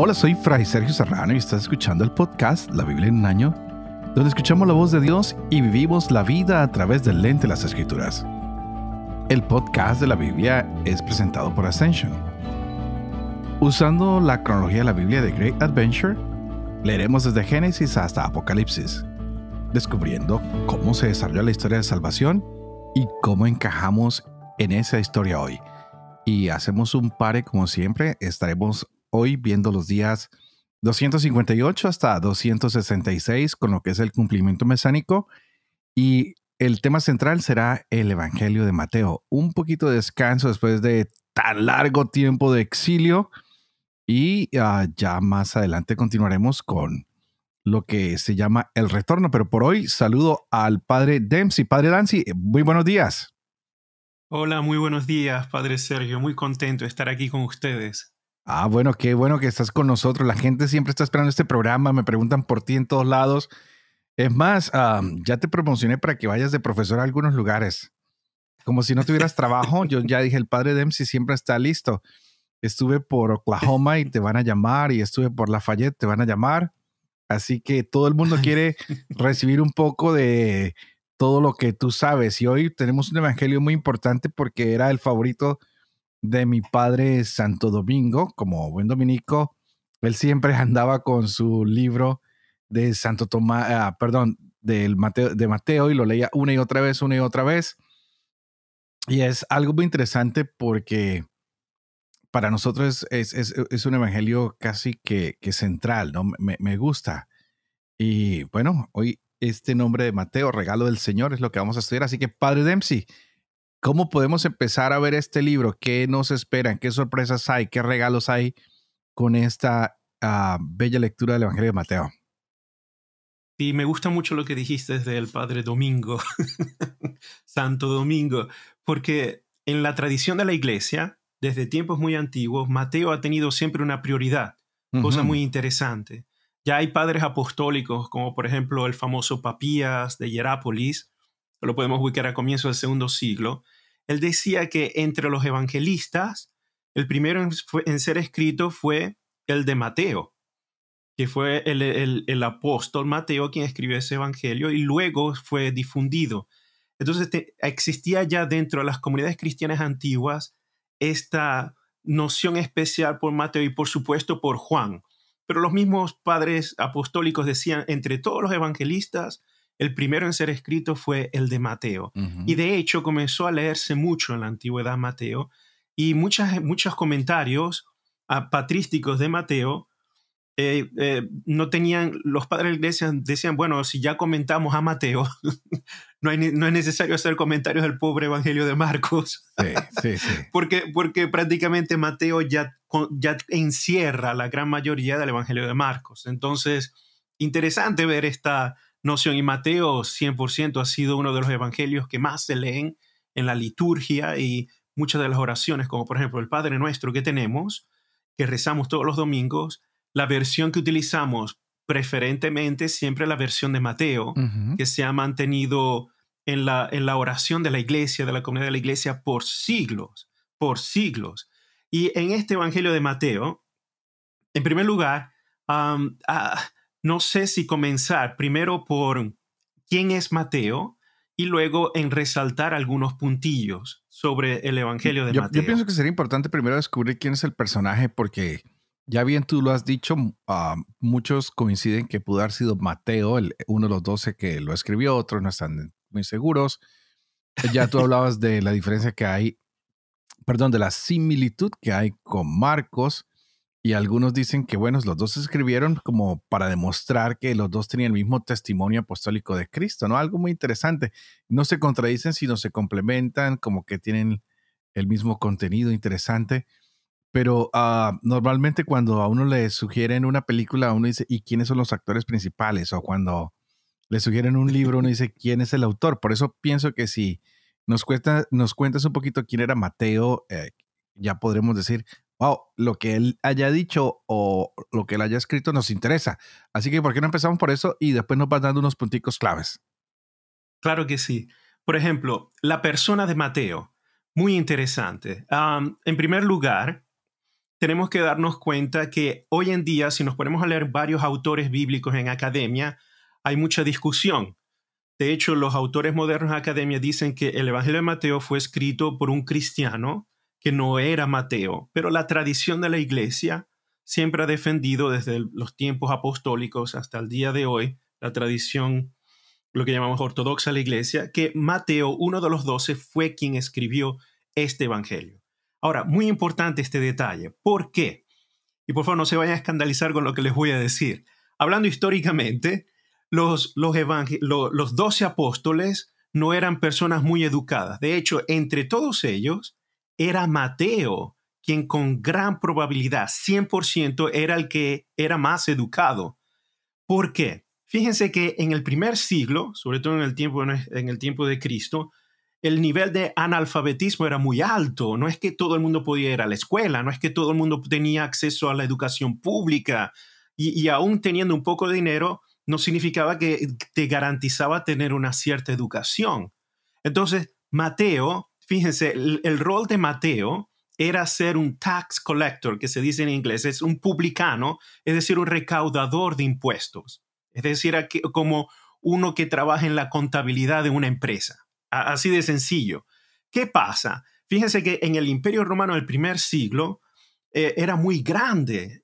Hola, soy Fray Sergio Serrano y estás escuchando el podcast La Biblia en un año, donde escuchamos la voz de Dios y vivimos la vida a través del lente de las Escrituras. El podcast de la Biblia es presentado por Ascension. Usando la cronología de la Biblia de Great Adventure, leeremos desde Génesis hasta Apocalipsis, descubriendo cómo se desarrolla la historia de salvación y cómo encajamos en esa historia hoy. Y hacemos un pare como siempre. Estaremos hoy viendo los días 258 hasta 266 con lo que es el cumplimiento mesánico, y el tema central será el Evangelio de Mateo. Un poquito de descanso después de tan largo tiempo de exilio y ya más adelante continuaremos con lo que se llama el retorno. Pero por hoy saludo al padre Dempsey. Padre Dempsey, muy buenos días. Hola, muy buenos días, Padre Sergio. Muy contento de estar aquí con ustedes. Bueno, qué bueno que estás con nosotros. La gente siempre está esperando este programa. Me preguntan por ti en todos lados. Es más, ya te promocioné para que vayas de profesor a algunos lugares. Como si no tuvieras trabajo. Yo ya dije, el padre Dempsey siempre está listo. Estuve por Oklahoma y te van a llamar. Y estuve por Lafayette, te van a llamar. Así que todo el mundo quiere recibir un poco de todo lo que tú sabes. Y hoy tenemos un evangelio muy importante porque era el favorito de mi padre Santo Domingo. Como buen dominico, él siempre andaba con su libro de Santo Tomás, de Mateo, y lo leía una y otra vez. Y es algo muy interesante porque para nosotros es un evangelio casi que central, ¿no? Me gusta. Y bueno, hoy este nombre de Mateo, regalo del Señor, es lo que vamos a estudiar. Así que, Padre Dempsey, ¿cómo podemos empezar a ver este libro? ¿Qué nos esperan? ¿Qué sorpresas hay? ¿Qué regalos hay con esta bella lectura del Evangelio de Mateo? Y me gusta mucho lo que dijiste del Padre Domingo, Santo Domingo, porque en la tradición de la Iglesia, desde tiempos muy antiguos, Mateo ha tenido siempre una prioridad, cosa muy interesante. Ya hay padres apostólicos, como por ejemplo el famoso Papías de Hierápolis, lo podemos ubicar a comienzos del segundo siglo. Él decía que entre los evangelistas, el primero en ser escrito fue el de Mateo, que fue el apóstol Mateo quien escribió ese evangelio y luego fue difundido. Entonces existía ya dentro de las comunidades cristianas antiguas esta noción especial por Mateo y por supuesto por Juan. Pero los mismos padres apostólicos decían, entre todos los evangelistas, el primero en ser escrito fue el de Mateo. Y de hecho comenzó a leerse mucho en la antigüedad Mateo, y muchos comentarios patrísticos de Mateo no tenían, los padres de la iglesia decían, bueno, si ya comentamos a Mateo, no es necesario hacer comentarios del pobre evangelio de Marcos. Sí. porque prácticamente Mateo ya encierra la gran mayoría del evangelio de Marcos. Entonces, interesante ver esta noción, y Mateo 100% ha sido uno de los evangelios que más se leen en la liturgia, y muchas de las oraciones, como por ejemplo el Padre Nuestro que tenemos, que rezamos todos los domingos, la versión que utilizamos preferentemente siempre la versión de Mateo, que se ha mantenido en la oración de la iglesia, de la comunidad de la iglesia por siglos. Y en este evangelio de Mateo, en primer lugar, no sé si comenzar primero por quién es Mateo y luego en resaltar algunos puntillos sobre el evangelio de Mateo. Yo pienso que sería importante primero descubrir quién es el personaje, porque ya bien tú lo has dicho, muchos coinciden que pudo haber sido Mateo, uno de los 12 que lo escribió, otros no están muy seguros. Ya tú hablabas de la diferencia que hay, de la similitud que hay con Marcos, y algunos dicen que, bueno, los dos escribieron como para demostrar que los dos tenían el mismo testimonio apostólico de Cristo, ¿no? Algo muy interesante. No se contradicen, sino se complementan, como que tienen el mismo contenido interesante. Pero normalmente cuando a uno le sugieren una película, uno dice, ¿y quiénes son los actores principales? O cuando le sugieren un libro, uno dice, ¿quién es el autor? Por eso pienso que si nos cuentas un poquito quién era Mateo, ya podremos decir, wow, lo que él haya dicho o lo que él haya escrito nos interesa. Así que, ¿por qué no empezamos por eso y después nos vas dando unos punticos claves? Claro que sí. Por ejemplo, la persona de Mateo, muy interesante. En primer lugar, tenemos que darnos cuenta que hoy en día, si nos ponemos a leer varios autores bíblicos en academia, hay mucha discusión. De hecho, los autores modernos de academia dicen que el Evangelio de Mateo fue escrito por un cristiano que no era Mateo, pero la tradición de la iglesia siempre ha defendido desde los tiempos apostólicos hasta el día de hoy, la tradición, lo que llamamos ortodoxa de la iglesia, que Mateo, uno de los 12, fue quien escribió este Evangelio. Ahora, muy importante este detalle. ¿Por qué? Y por favor no se vayan a escandalizar con lo que les voy a decir. Hablando históricamente, los 12 apóstoles no eran personas muy educadas. De hecho, entre todos ellos, era Mateo quien con gran probabilidad, 100%, era el que era más educado. ¿Por qué? Fíjense que en el primer siglo, sobre todo en el tiempo de Cristo, el nivel de analfabetismo era muy alto. No es que todo el mundo podía ir a la escuela, no es que todo el mundo tenía acceso a la educación pública. Y aún teniendo un poco de dinero, no significaba que te garantizaba tener una cierta educación. Entonces, Mateo, fíjense, el rol de Mateo era ser un tax collector, que se dice en inglés, es un publicano, es decir, un recaudador de impuestos. Es decir, como uno que trabaja en la contabilidad de una empresa. Así de sencillo. ¿Qué pasa? Fíjense que en el Imperio Romano del primer siglo era muy grande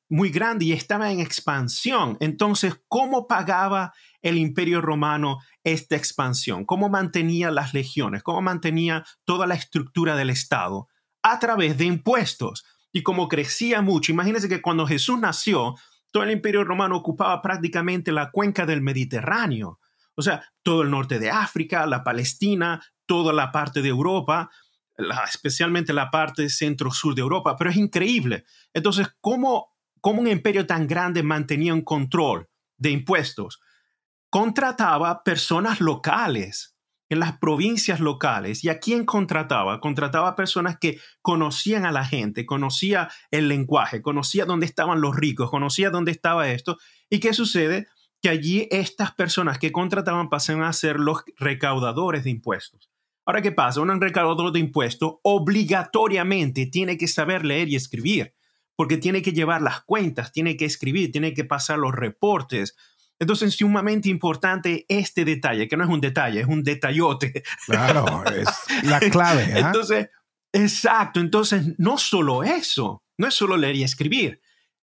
y estaba en expansión. Entonces, ¿cómo pagaba el Imperio Romano esta expansión? ¿Cómo mantenía las legiones? ¿Cómo mantenía toda la estructura del Estado? A través de impuestos. Y como crecía mucho, imagínense que cuando Jesús nació, todo el Imperio Romano ocupaba prácticamente la cuenca del Mediterráneo. O sea, todo el norte de África, la Palestina, toda la parte de Europa, especialmente la parte centro-sur de Europa. Pero es increíble. Entonces, ¿cómo un imperio tan grande mantenía un control de impuestos? Contrataba personas locales en las provincias locales. ¿Y a quién contrataba? Contrataba personas que conocían a la gente, conocía el lenguaje, conocía dónde estaban los ricos, conocía dónde estaba esto. ¿Y qué sucede? Que allí estas personas que contrataban pasan a ser los recaudadores de impuestos. Ahora, ¿qué pasa? Un recaudador de impuestos obligatoriamente tiene que saber leer y escribir, porque tiene que llevar las cuentas, tiene que escribir, tiene que pasar los reportes. Entonces, es sumamente importante este detalle, que no es un detalle, es un detallote. Claro, es la clave. ¿Eh? Entonces, exacto. Entonces, no solo eso, no es solo leer y escribir.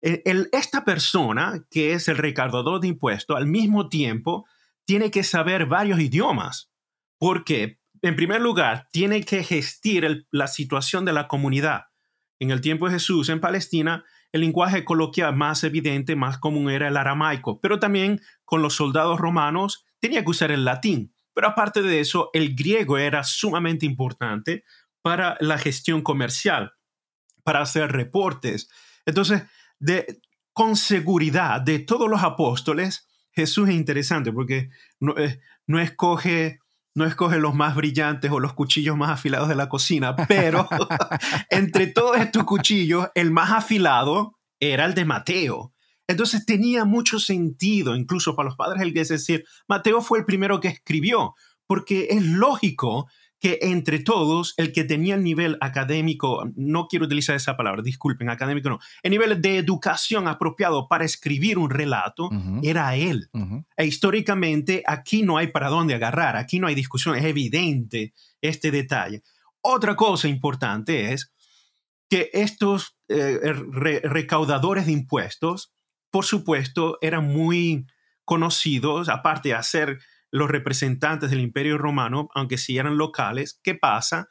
Esta persona, que es el recaudador de impuestos, al mismo tiempo tiene que saber varios idiomas. ¿Por qué? En primer lugar, tiene que gestir la situación de la comunidad. En el tiempo de Jesús, en Palestina, el lenguaje coloquial más evidente, más común era el aramaico, pero también con los soldados romanos tenía que usar el latín. Pero aparte de eso, el griego era sumamente importante para la gestión comercial, para hacer reportes. Entonces, con seguridad de todos los apóstoles, Jesús es interesante porque no escoge los más brillantes o los cuchillos más afilados de la cocina, pero entre todos estos cuchillos, el más afilado era el de Mateo. Entonces tenía mucho sentido, incluso para los padres de la iglesia, decir, Mateo fue el primero que escribió, porque es lógico que entre todos, el que tenía el nivel académico, no quiero utilizar esa palabra, disculpen, académico no, el nivel de educación apropiado para escribir un relato, era él. E históricamente aquí no hay para dónde agarrar, aquí no hay discusión, es evidente este detalle. Otra cosa importante es que estos recaudadores de impuestos, por supuesto, eran muy conocidos, aparte de ser los representantes del Imperio Romano, aunque sí eran locales. ¿Qué pasa?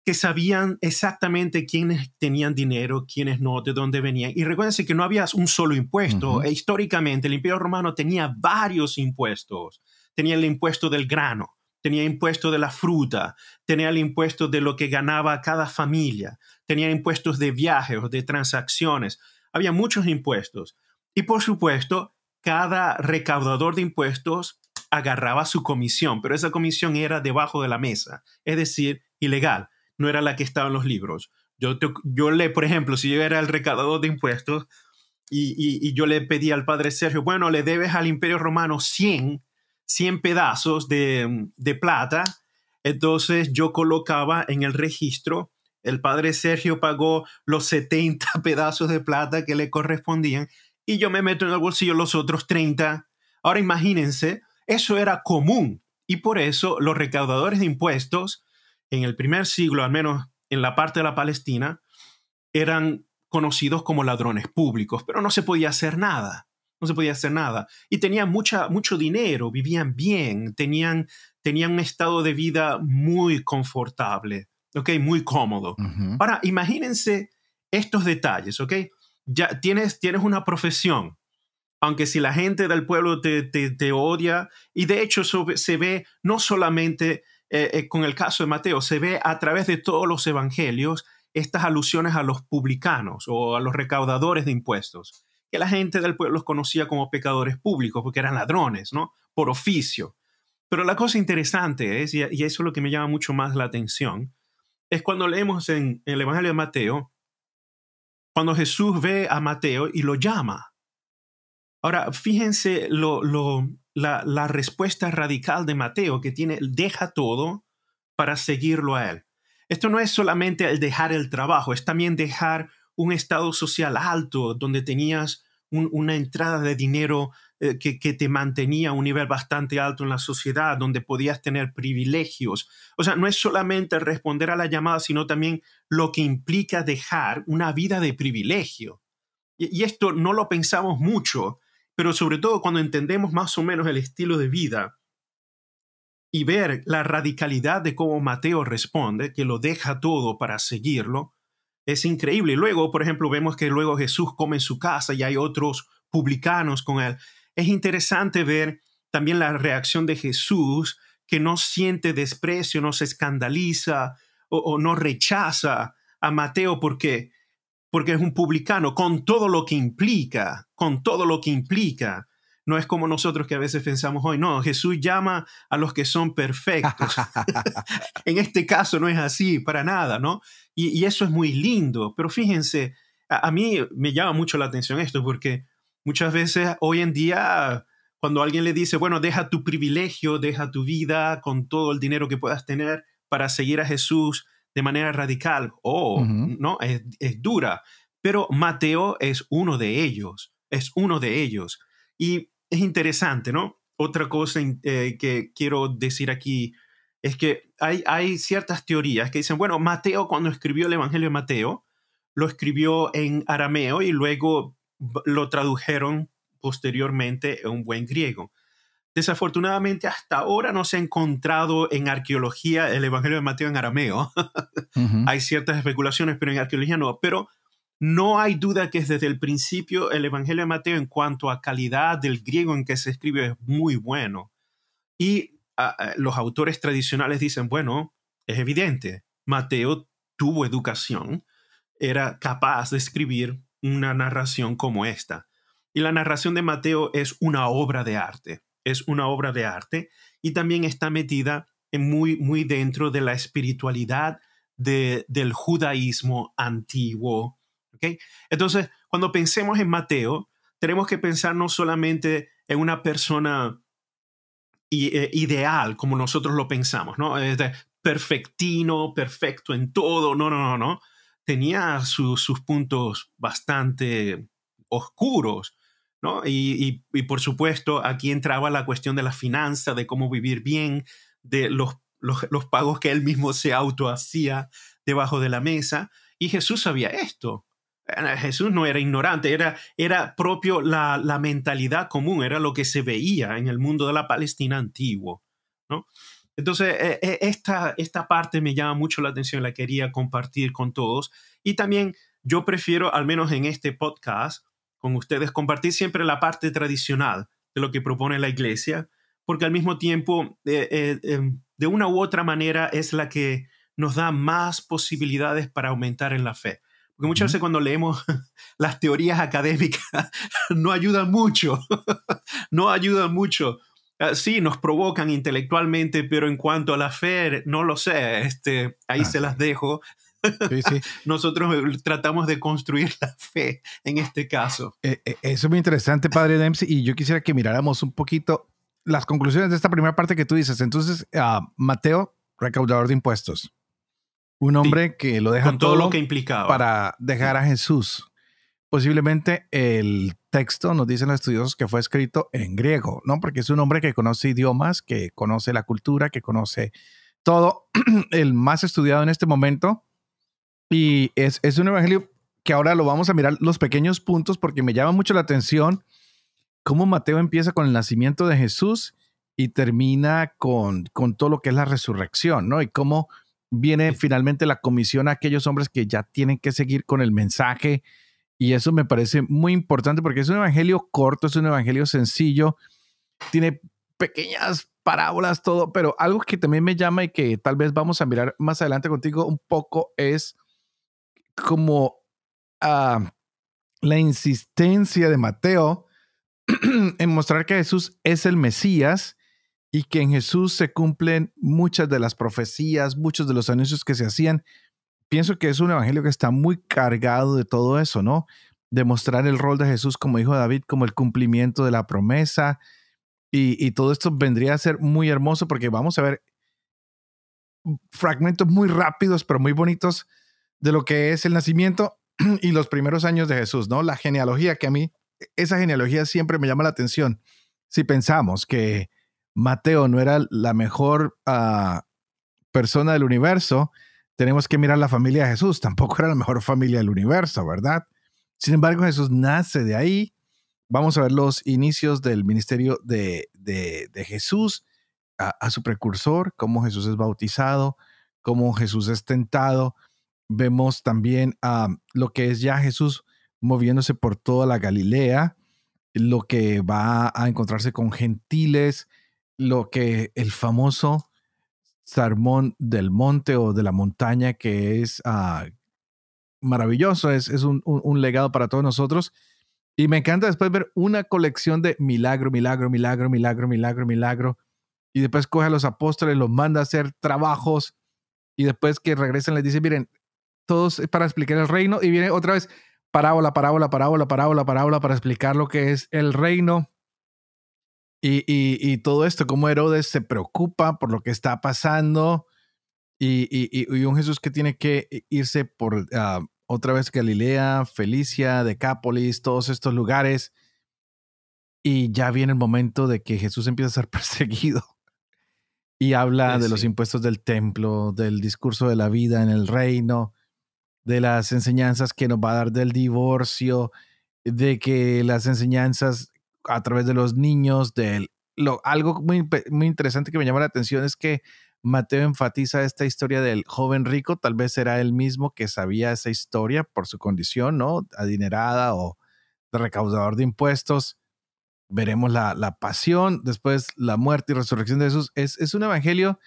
Que sabían exactamente quiénes tenían dinero, quiénes no, de dónde venían. Y recuérdense que no había un solo impuesto. E históricamente el Imperio Romano tenía varios impuestos. Tenía el impuesto del grano, tenía el impuesto de la fruta, tenía el impuesto de lo que ganaba cada familia, tenía impuestos de viajes o de transacciones. Había muchos impuestos. Y por supuesto, cada recaudador de impuestos agarraba su comisión, pero esa comisión era debajo de la mesa, es decir, ilegal, no era la que estaba en los libros. Por ejemplo, si yo era el recaudador de impuestos y yo le pedí al padre Sergio, bueno, le debes al Imperio Romano 100 pedazos de plata, entonces yo colocaba en el registro el padre Sergio pagó los 70 pedazos de plata que le correspondían y yo me meto en el bolsillo los otros 30. Ahora imagínense, eso era común y por eso los recaudadores de impuestos en el primer siglo, al menos en la parte de la Palestina, eran conocidos como ladrones públicos, pero no se podía hacer nada. No se podía hacer nada. Y tenían mucho dinero, vivían bien, tenían un estado de vida muy confortable, ¿ok? Muy cómodo. Ujú. Ahora, imagínense estos detalles, ¿ok? Ya tienes una profesión, aunque si la gente del pueblo te odia, y de hecho eso se ve no solamente con el caso de Mateo, se ve a través de todos los evangelios estas alusiones a los publicanos o a los recaudadores de impuestos, que la gente del pueblo los conocía como pecadores públicos porque eran ladrones, ¿no? Por oficio. Pero la cosa interesante es, y eso es lo que me llama mucho más la atención, es cuando leemos en el Evangelio de Mateo, cuando Jesús ve a Mateo y lo llama. Ahora, fíjense la respuesta radical de Mateo que tiene, deja todo para seguirlo a él. Esto no es solamente el dejar el trabajo, es también dejar un estado social alto donde tenías una entrada de dinero que te mantenía a un nivel bastante alto en la sociedad, donde podías tener privilegios. O sea, no es solamente responder a la llamada, sino también lo que implica dejar una vida de privilegio. Y esto no lo pensamos mucho, pero sobre todo cuando entendemos más o menos el estilo de vida y ver la radicalidad de cómo Mateo responde, que lo deja todo para seguirlo, es increíble. Y luego, por ejemplo, vemos que luego Jesús come en su casa y hay otros publicanos con él. Es interesante ver también la reacción de Jesús, que no siente desprecio, no se escandaliza o no rechaza a Mateo porque es un publicano, con todo lo que implica, con todo lo que implica. No es como nosotros que a veces pensamos hoy, no, Jesús llama a los que son perfectos. En este caso no es así, para nada, ¿no? Y eso es muy lindo, pero fíjense, a mí me llama mucho la atención esto, porque muchas veces hoy en día, cuando alguien le dice, bueno, deja tu privilegio, deja tu vida con todo el dinero que puedas tener para seguir a Jesús de manera radical, Ujú. no, es dura, pero Mateo es uno de ellos, es uno de ellos. Y es interesante, ¿no? Otra cosa que quiero decir aquí es que hay ciertas teorías que dicen, bueno, Mateo cuando escribió el Evangelio de Mateo, lo escribió en arameo y luego lo tradujeron posteriormente en un buen griego. Desafortunadamente, hasta ahora no se ha encontrado en arqueología el Evangelio de Mateo en arameo. Ujú. Hay ciertas especulaciones, pero en arqueología no. Pero no hay duda que desde el principio el Evangelio de Mateo en cuanto a calidad del griego en que se escribe es muy bueno. Y los autores tradicionales dicen, bueno, es evidente, Mateo tuvo educación, era capaz de escribir una narración como esta. Y la narración de Mateo es una obra de arte, es una obra de arte y también está metida muy dentro de la espiritualidad del judaísmo antiguo. ¿Okay? Entonces, cuando pensemos en Mateo, tenemos que pensar no solamente en una persona ideal como nosotros lo pensamos, ¿no? Perfectino, perfecto en todo, no. Tenía sus puntos bastante oscuros, ¿no? Y por supuesto, aquí entraba la cuestión de la finanza, de cómo vivir bien, de los pagos que él mismo se auto hacía debajo de la mesa. Y Jesús sabía esto. Jesús no era ignorante, era propio la mentalidad común, era lo que se veía en el mundo de la Palestina antiguo, ¿no? Entonces, esta parte me llama mucho la atención, la quería compartir con todos. Y también yo prefiero, al menos en este podcast, con ustedes, compartir siempre la parte tradicional de lo que propone la iglesia, porque al mismo tiempo, de una u otra manera, es la que nos da más posibilidades para aumentar en la fe. Porque muchas Ujú. veces cuando leemos las teorías académicas no ayudan mucho, no ayudan mucho. Sí, nos provocan intelectualmente, pero en cuanto a la fe, no lo sé, ahí se Así. las dejo. Sí, sí. Nosotros tratamos de construir la fe en este caso. Eso es muy interesante, padre Dempsey, y yo quisiera que miráramos un poquito las conclusiones de esta primera parte que tú dices. Entonces, Mateo, recaudador de impuestos. Un Sí, hombre que lo deja con todo lo que todo implicaba. para dejar Sí, a Jesús. Posiblemente el texto, nos dicen los estudiosos, que fue escrito en griego, ¿no? Porque es un hombre que conoce idiomas, que conoce la cultura, que conoce todo, el más estudiado en este momento. Y es un evangelio que ahora lo vamos a mirar los pequeños puntos porque me llama mucho la atención cómo Mateo empieza con el nacimiento de Jesús y termina con todo lo que es la resurrección, ¿no? Y cómo viene sí, finalmente la comisión a aquellos hombres que ya tienen que seguir con el mensaje. Y eso me parece muy importante porque es un evangelio corto, es un evangelio sencillo, tiene pequeñas parábolas, todo, pero algo que también me llama y que tal vez vamos a mirar más adelante contigo un poco es como ah, la insistencia de Mateo en mostrar que Jesús es el Mesías y que en Jesús se cumplen muchas de las profecías, muchos de los anuncios que se hacían. Pienso que es un evangelio que está muy cargado de todo eso, ¿no? Demostrar el rol de Jesús como hijo de David, como el cumplimiento de la promesa. Y todo esto vendría a ser muy hermoso porque vamos a ver fragmentos muy rápidos, pero muy bonitos de lo que es el nacimiento y los primeros años de Jesús, ¿no? La genealogía, que a mí, esa genealogía siempre me llama la atención. Si pensamos que Mateo no era la mejor persona del universo, tenemos que mirar la familia de Jesús. Tampoco era la mejor familia del universo, ¿verdad? Sin embargo, Jesús nace de ahí. Vamos a ver los inicios del ministerio de Jesús a su precursor, cómo Jesús es bautizado, cómo Jesús es tentado. Vemos también lo que es ya Jesús moviéndose por toda la Galilea, lo que va a encontrarse con gentiles, lo que el famoso sermón del monte o de la montaña que es maravilloso, es un legado para todos nosotros. Y me encanta después ver una colección de milagro, milagro, milagro, milagro, milagro, milagro. Y después coge a los apóstoles, los manda a hacer trabajos y después que regresan les dice, miren, todos para explicar el reino y viene otra vez parábola, parábola, parábola, parábola, parábola para explicar lo que es el reino y todo esto, cómo Herodes se preocupa por lo que está pasando y un Jesús que tiene que irse por otra vez Galilea, Felicia, Decápolis, todos estos lugares y ya viene el momento de que Jesús empieza a ser perseguido y habla de los sí. impuestos del templo, del discurso de la vida en el reino, de las enseñanzas que nos va a dar del divorcio, de que las enseñanzas a través de los niños, algo muy interesante que me llama la atención es que Mateo enfatiza esta historia del joven rico, tal vez era él mismo que sabía esa historia por su condición, ¿no? Adinerada o de recaudador de impuestos. Veremos la pasión, después la muerte y resurrección de Jesús. Es un evangelio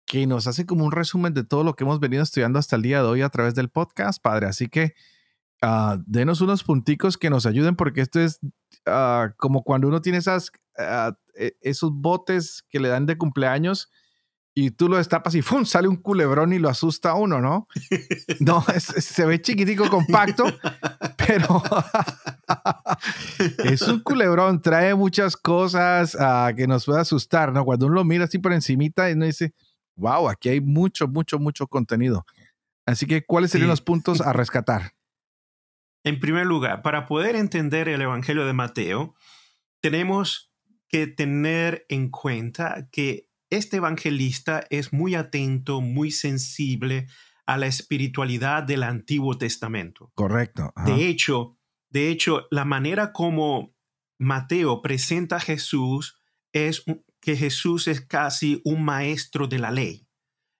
que nos hace como un resumen de todo lo que hemos venido estudiando hasta el día de hoy a través del podcast, padre. Así que denos unos punticos que nos ayuden porque esto es como cuando uno tiene esos botes que le dan de cumpleaños y tú lo destapas y ¡fum! Sale un culebrón y lo asusta a uno, ¿no? No, se ve chiquitico, compacto, pero es un culebrón, trae muchas cosas que nos puede asustar, ¿no? Cuando uno lo mira así por encimita y uno dice, wow, aquí hay mucho, mucho, mucho contenido. Así que, ¿cuáles serían los Sí. puntos a rescatar? En primer lugar, para poder entender el Evangelio de Mateo, tenemos que tener en cuenta que este evangelista es muy atento, muy sensible a la espiritualidad del Antiguo Testamento. Correcto. Ajá. De hecho, la manera como Mateo presenta a Jesús es que Jesús es casi un maestro de la ley.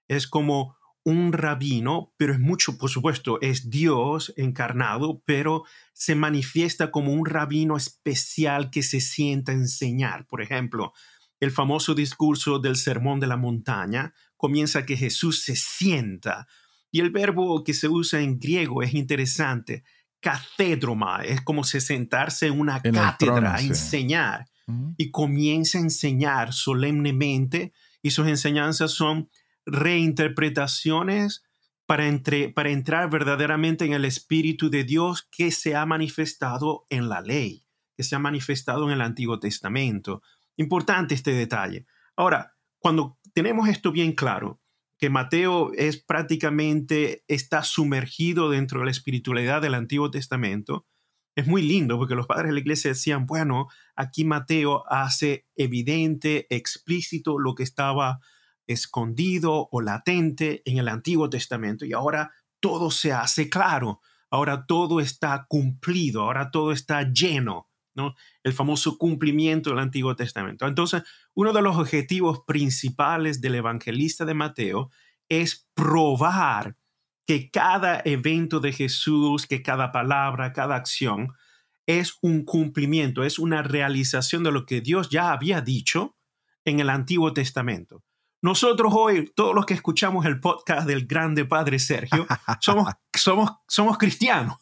Es como un rabino, pero es mucho, por supuesto, es Dios encarnado, pero se manifiesta como un rabino especial que se sienta a enseñar. Por ejemplo, el famoso discurso del Sermón de la Montaña comienza que Jesús se sienta y el verbo que se usa en griego es interesante. Cathedroma es como se sentarse en una En el cátedra trono, a sí. enseñar Ujú. y comienza a enseñar solemnemente y sus enseñanzas son reinterpretaciones para entrar verdaderamente en el Espíritu de Dios que se ha manifestado en la ley, que se ha manifestado en el Antiguo Testamento. Importante este detalle. Ahora, cuando tenemos esto bien claro, que Mateo está sumergido dentro de la espiritualidad del Antiguo Testamento, es muy lindo porque los padres de la iglesia decían, bueno, aquí Mateo hace evidente, explícito lo que estaba escondido o latente en el Antiguo Testamento y ahora todo se hace claro, ahora todo está cumplido, ahora todo está lleno, ¿no? El famoso cumplimiento del Antiguo Testamento. Entonces, uno de los objetivos principales del evangelista de Mateo es probar que cada evento de Jesús, que cada palabra, cada acción es un cumplimiento, es una realización de lo que Dios ya había dicho en el Antiguo Testamento. Nosotros hoy, todos los que escuchamos el podcast del grande Padre Sergio, somos cristianos.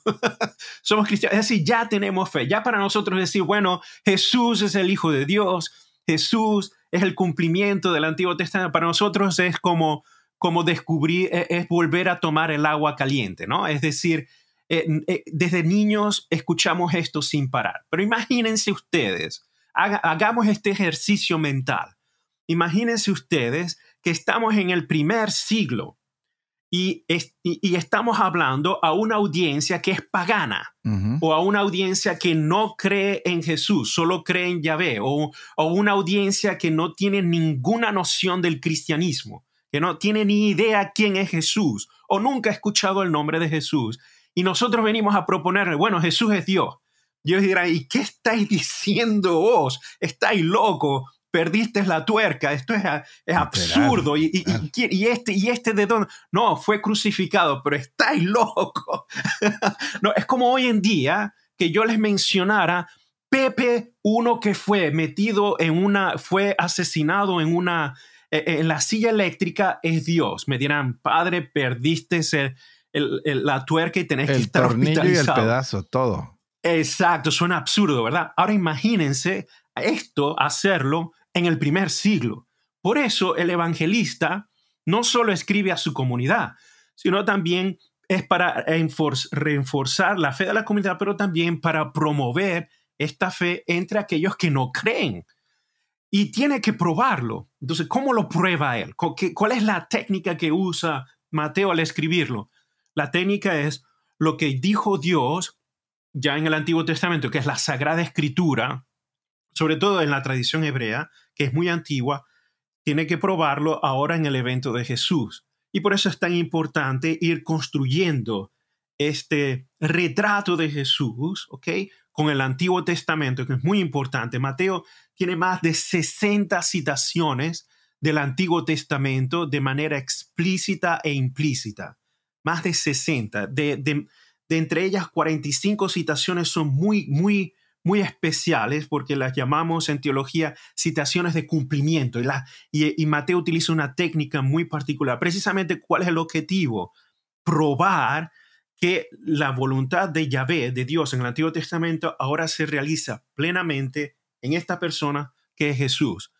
Somos cristianos. Es decir, ya tenemos fe. Ya para nosotros decir, bueno, Jesús es el Hijo de Dios, Jesús es el cumplimiento del Antiguo Testamento. Para nosotros es como descubrir, es volver a tomar el agua caliente, ¿no? Es decir, desde niños escuchamos esto sin parar. Pero imagínense ustedes, hagamos este ejercicio mental. Imagínense ustedes que estamos en el primer siglo y estamos hablando a una audiencia que es pagana o a una audiencia que no cree en Jesús, solo cree en Yahvé o una audiencia que no tiene ninguna noción del cristianismo, que no tiene ni idea quién es Jesús o nunca ha escuchado el nombre de Jesús. Y nosotros venimos a proponerle, bueno, Jesús es Dios. Dios dirá, ¿y qué estáis diciendo vos? ¿Estáis locos? Perdiste la tuerca, esto es absurdo. ¿Y este de dónde? No, fue crucificado, pero estáis locos. No, es como hoy en día que yo les mencionara Pepe, uno que fue asesinado en la silla eléctrica, es Dios. Me dirán, padre, perdiste la tuerca y tenés que estar hospitalizado. El tornillo y el pedazo, todo. Exacto, suena absurdo, ¿verdad? Ahora imagínense hacerlo en el primer siglo. Por eso el evangelista no solo escribe a su comunidad, sino también es para reforzar la fe de la comunidad, pero también para promover esta fe entre aquellos que no creen. Y tiene que probarlo. Entonces, ¿cómo lo prueba él? ¿Cuál es la técnica que usa Mateo al escribirlo? La técnica es lo que dijo Dios ya en el Antiguo Testamento, que es la Sagrada Escritura, sobre todo en la tradición hebrea, que es muy antigua, tiene que probarlo ahora en el evento de Jesús. Y por eso es tan importante ir construyendo este retrato de Jesús, ¿ok? Con el Antiguo Testamento, que es muy importante. Mateo tiene más de 60 citaciones del Antiguo Testamento de manera explícita e implícita. Más de 60. De entre ellas, 45 citaciones son muy especiales porque las llamamos en teología citaciones de cumplimiento. Y Mateo utiliza una técnica muy particular. Precisamente, ¿cuál es el objetivo? Probar que la voluntad de Yahvé, de Dios en el Antiguo Testamento, ahora se realiza plenamente en esta persona que es Jesús,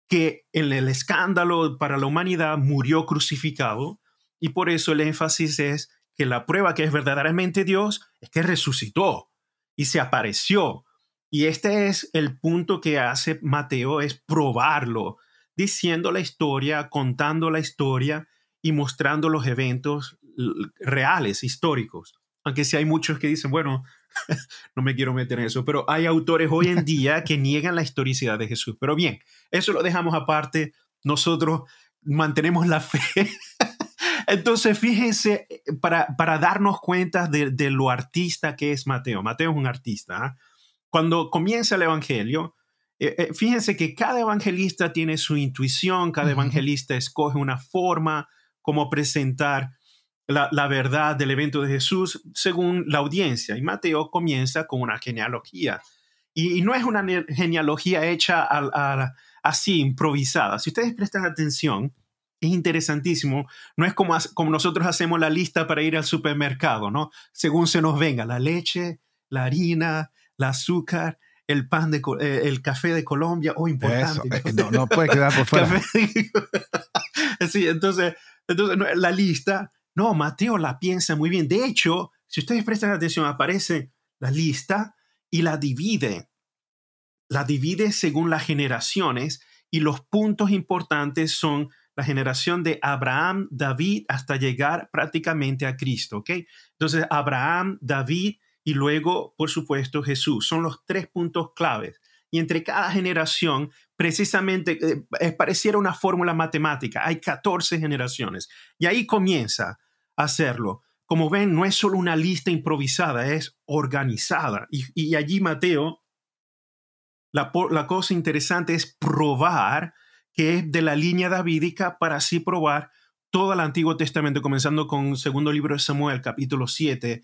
que en el escándalo para la humanidad murió crucificado, y por eso el énfasis es que la prueba que es verdaderamente Dios es que resucitó y se apareció. Y este es el punto que hace Mateo, es probarlo, diciendo la historia, contando la historia y mostrando los eventos reales, históricos. Aunque sí hay muchos que dicen, bueno, no me quiero meter en eso, pero hay autores hoy en día que niegan la historicidad de Jesús. Pero bien, eso lo dejamos aparte. Nosotros mantenemos la fe. Entonces, fíjense, para darnos cuenta de lo artista que es Mateo. Mateo es un artista, ¿eh? Cuando comienza el evangelio, fíjense que cada evangelista tiene su intuición, cada evangelista escoge una forma como presentar la verdad del evento de Jesús según la audiencia. Y Mateo comienza con una genealogía. Y no es una genealogía hecha así, improvisada. Si ustedes prestan atención, es interesantísimo. No es como nosotros hacemos la lista para ir al supermercado, ¿no? Según se nos venga, la leche, la harina, el azúcar, el pan, el café de Colombia. Oh, importante. Eso, no puede quedar por fuera. Sí, entonces la lista, no, Mateo la piensa muy bien. De hecho, si ustedes prestan atención, aparece la lista y la divide. La divide según las generaciones y los puntos importantes son la generación de Abraham, David, hasta llegar prácticamente a Cristo, ¿ok? Entonces, Abraham, David y luego, por supuesto, Jesús. Son los 3 puntos claves. Y entre cada generación, precisamente, pareciera una fórmula matemática. Hay 14 generaciones. Y ahí comienza a hacerlo. Como ven, no es solo una lista improvisada, es organizada. Y allí Mateo, la cosa interesante es probar que es de la línea davídica para así probar todo el Antiguo Testamento, comenzando con el segundo libro de Samuel, capítulo 7,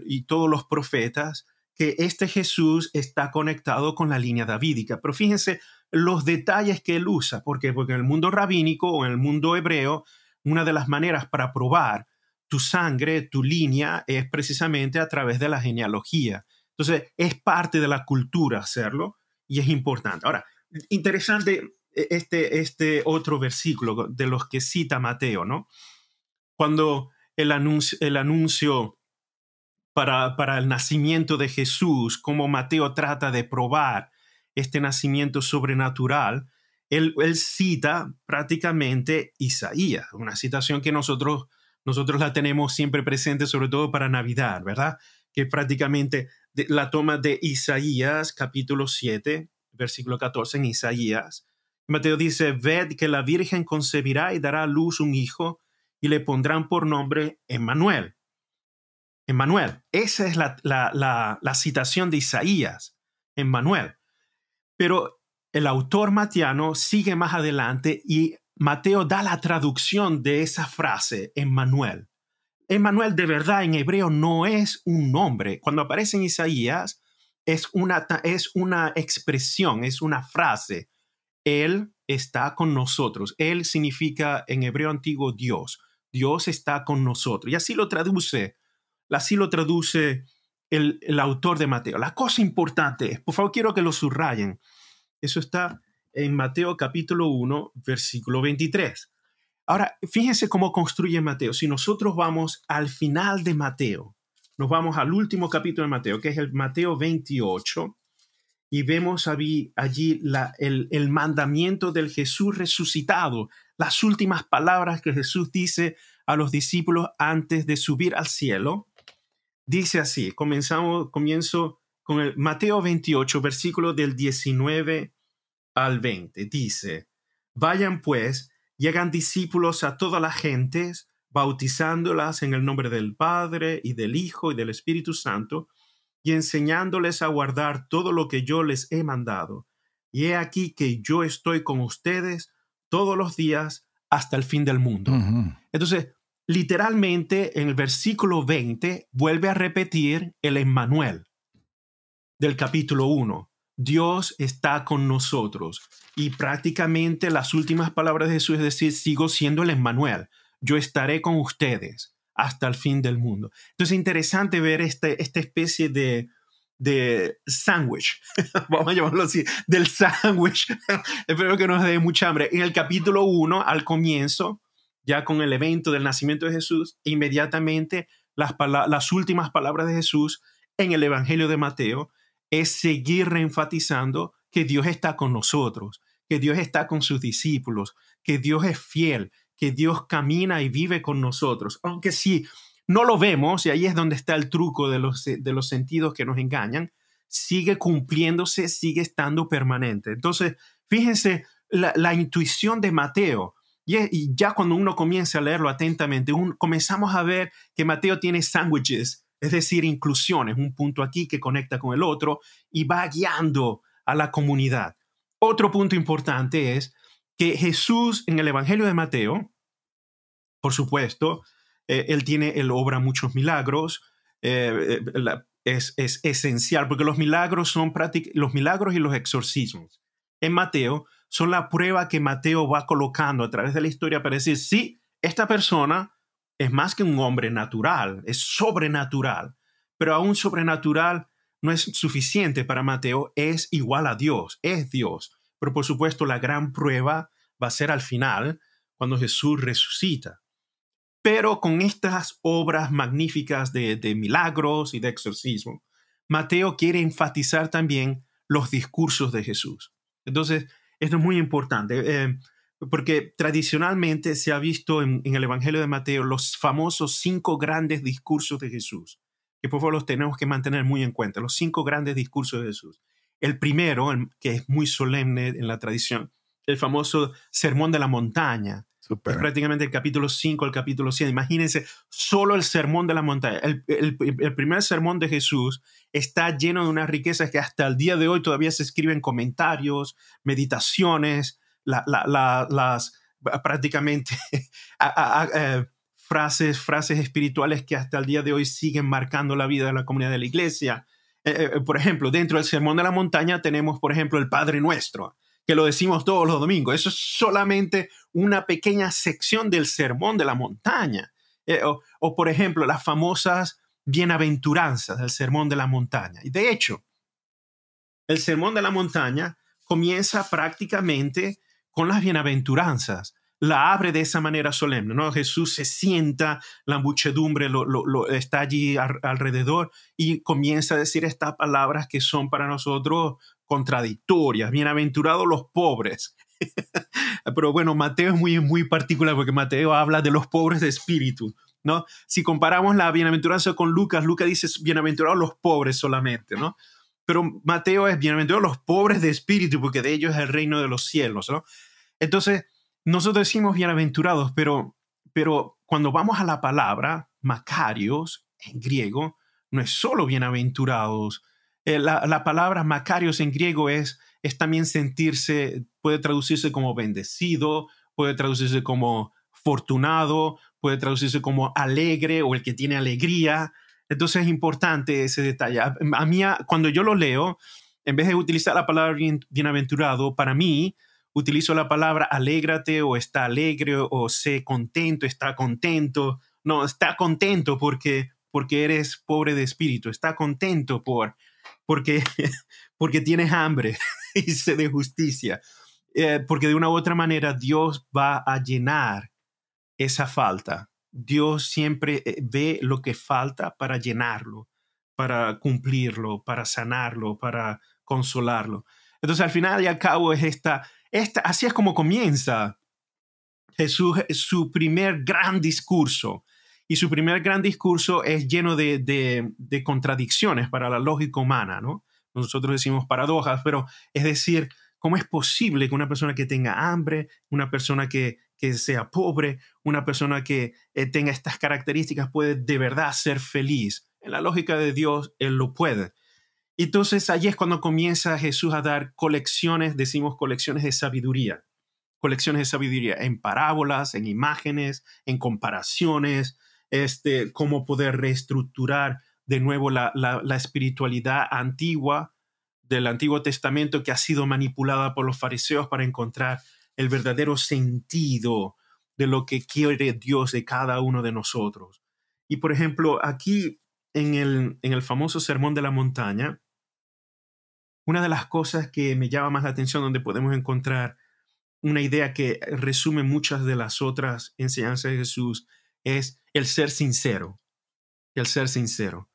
y todos los profetas, que este Jesús está conectado con la línea davídica. Pero fíjense los detalles que él usa. ¿Por qué? Porque en el mundo rabínico o en el mundo hebreo, una de las maneras para probar tu sangre, tu línea, es precisamente a través de la genealogía. Entonces, es parte de la cultura hacerlo y es importante. Ahora, interesante este otro versículo de los que cita Mateo, ¿no? Cuando el anuncio para el nacimiento de Jesús, como Mateo trata de probar este nacimiento sobrenatural, él cita prácticamente Isaías, una citación que nosotros la tenemos siempre presente, sobre todo para Navidad, ¿verdad? Que prácticamente la toma de Isaías, capítulo 7, versículo 14 en Isaías. Mateo dice, ved que la Virgen concebirá y dará a luz un hijo y le pondrán por nombre Emmanuel. Emmanuel, esa es la citación de Isaías, Emmanuel. Pero el autor matiano sigue más adelante y Mateo da la traducción de esa frase, Emmanuel. Emmanuel de verdad en hebreo no es un nombre. Cuando aparece en Isaías es una expresión, es una frase. Él está con nosotros. Él significa en hebreo antiguo Dios. Dios está con nosotros. Y así lo traduce el autor de Mateo. La cosa importante es, por favor, quiero que lo subrayen. Eso está en Mateo capítulo 1, versículo 23. Ahora, fíjense cómo construye Mateo. Si nosotros vamos al final de Mateo, nos vamos al último capítulo de Mateo, que es el Mateo 28, y vemos allí el mandamiento del Jesús resucitado, las últimas palabras que Jesús dice a los discípulos antes de subir al cielo. Dice así, comienzo con el Mateo 28, versículo del 19 al 20. Dice, vayan pues y hagan discípulos a todas las gentes, bautizándolas en el nombre del Padre y del Hijo y del Espíritu Santo, y enseñándoles a guardar todo lo que yo les he mandado. Y he aquí que yo estoy con ustedes todos los días hasta el fin del mundo. Ujú. Entonces, literalmente en el versículo 20 vuelve a repetir el Emmanuel del capítulo 1. Dios está con nosotros. Y prácticamente las últimas palabras de Jesús es decir, sigo siendo el Emmanuel. Yo estaré con ustedes hasta el fin del mundo. Entonces es interesante ver esta especie de sándwich, vamos a llamarlo así, del sándwich. Espero que no nos dé mucha hambre. En el capítulo 1, al comienzo, ya con el evento del nacimiento de Jesús, inmediatamente las últimas palabras de Jesús en el Evangelio de Mateo es seguir reenfatizando que Dios está con nosotros, que Dios está con sus discípulos, que Dios es fiel, que Dios camina y vive con nosotros. Aunque si no lo vemos, y ahí es donde está el truco de los sentidos que nos engañan, sigue cumpliéndose, sigue estando permanente. Entonces, fíjense la intuición de Mateo. Y ya cuando uno comienza a leerlo atentamente, comenzamos a ver que Mateo tiene sándwiches, es decir, inclusiones, un punto aquí que conecta con el otro y va guiando a la comunidad. Otro punto importante es que Jesús en el Evangelio de Mateo, por supuesto, él obra muchos milagros, es esencial porque los milagros los milagros y los exorcismos en Mateo son la prueba que Mateo va colocando a través de la historia para decir, sí, esta persona es más que un hombre natural, es sobrenatural, pero aún sobrenatural no es suficiente para Mateo, es igual a Dios, es Dios. Pero por supuesto la gran prueba va a ser al final, cuando Jesús resucita. Pero con estas obras magníficas de milagros y de exorcismo, Mateo quiere enfatizar también los discursos de Jesús. Entonces, esto es muy importante. porque tradicionalmente se ha visto en el Evangelio de Mateo los famosos 5 grandes discursos de Jesús, que por favor los tenemos que mantener muy en cuenta, los 5 grandes discursos de Jesús. El primero, que es muy solemne en la tradición, el famoso Sermón de la Montaña. Súper. Es prácticamente el capítulo 5 al capítulo 100. Imagínense, solo el Sermón de la Montaña. El primer sermón de Jesús está lleno de unas riquezas que hasta el día de hoy todavía se escriben comentarios, meditaciones, las prácticamente frases espirituales que hasta el día de hoy siguen marcando la vida de la comunidad de la iglesia. Por ejemplo, dentro del Sermón de la Montaña tenemos, por ejemplo, el Padre Nuestro, que lo decimos todos los domingos. Eso es solamente una pequeña sección del Sermón de la Montaña. O, por ejemplo, las famosas bienaventuranzas del Sermón de la Montaña. Y de hecho, el Sermón de la Montaña comienza prácticamente con las bienaventuranzas. La abre de esa manera solemne, ¿no? Jesús se sienta, la muchedumbre está allí alrededor y comienza a decir estas palabras que son para nosotros contradictorias. Bienaventurados los pobres. Pero bueno, Mateo es muy particular porque Mateo habla de los pobres de espíritu, ¿no? Si comparamos la bienaventuranza con Lucas, Lucas dice bienaventurados los pobres solamente, ¿no? Pero Mateo es bienaventurados los pobres de espíritu porque de ellos es el reino de los cielos, ¿no? Entonces, nosotros decimos bienaventurados, pero cuando vamos a la palabra Macarios en griego, no es solo bienaventurados. La palabra Macarios en griego es también sentirse, puede traducirse como bendecido, puede traducirse como fortunado, puede traducirse como alegre o el que tiene alegría. Entonces es importante ese detalle. A mí, cuando yo lo leo, en vez de utilizar la palabra bienaventurado, para mí, utilizo la palabra alégrate o está alegre o sé contento, está contento. No, está contento porque eres pobre de espíritu. Está contento porque tienes hambre y sed de justicia. Porque de una u otra manera Dios va a llenar esa falta. Dios siempre ve lo que falta para llenarlo, para cumplirlo, para sanarlo, para consolarlo. Entonces, al final y al cabo es así es como comienza Jesús, su primer gran discurso. Y su primer gran discurso es lleno de contradicciones para la lógica humana, ¿no? Nosotros decimos paradojas, pero es decir, ¿cómo es posible que una persona que tenga hambre, una persona que sea pobre, una persona que tenga estas características puede de verdad ser feliz? En la lógica de Dios, Él lo puede. Entonces, allí es cuando comienza Jesús a dar colecciones, decimos colecciones de sabiduría en parábolas, en imágenes, en comparaciones, cómo poder reestructurar de nuevo la espiritualidad antigua del Antiguo Testamento que ha sido manipulada por los fariseos para encontrar el verdadero sentido de lo que quiere Dios de cada uno de nosotros. Y por ejemplo, aquí en el famoso Sermón de la Montaña, una de las cosas que me llama más la atención, donde podemos encontrar una idea que resume muchas de las otras enseñanzas de Jesús, es el ser sincero. El ser sincero.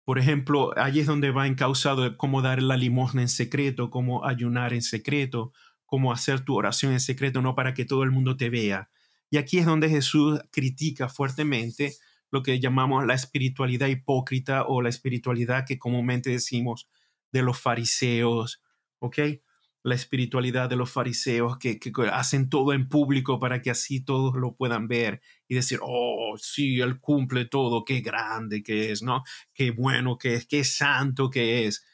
Por ejemplo, allí es donde va encauzado de cómo dar la limosna en secreto, cómo ayunar en secreto, cómo hacer tu oración en secreto, no para que todo el mundo te vea. Y aquí es donde Jesús critica fuertemente lo que llamamos la espiritualidad hipócrita o la espiritualidad que comúnmente decimos de los fariseos, ¿ok? La espiritualidad de los fariseos que hacen todo en público para que así todos lo puedan ver y decir, oh, sí, Él cumple todo, qué grande que es, ¿no? Qué bueno que es, qué santo que es.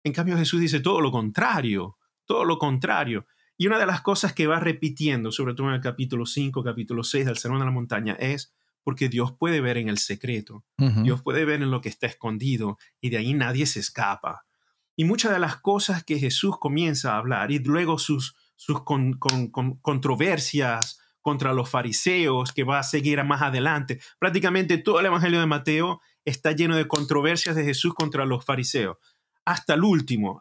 En cambio, Jesús dice todo lo contrario, todo lo contrario. Y una de las cosas que va repitiendo, sobre todo en el capítulo 5, capítulo 6 del Sermón de la Montaña, es porque Dios puede ver en el secreto, Dios puede ver en lo que está escondido y de ahí nadie se escapa. Y muchas de las cosas que Jesús comienza a hablar y luego sus controversias contra los fariseos que va a seguir más adelante, prácticamente todo el Evangelio de Mateo está lleno de controversias de Jesús contra los fariseos. Hasta el último,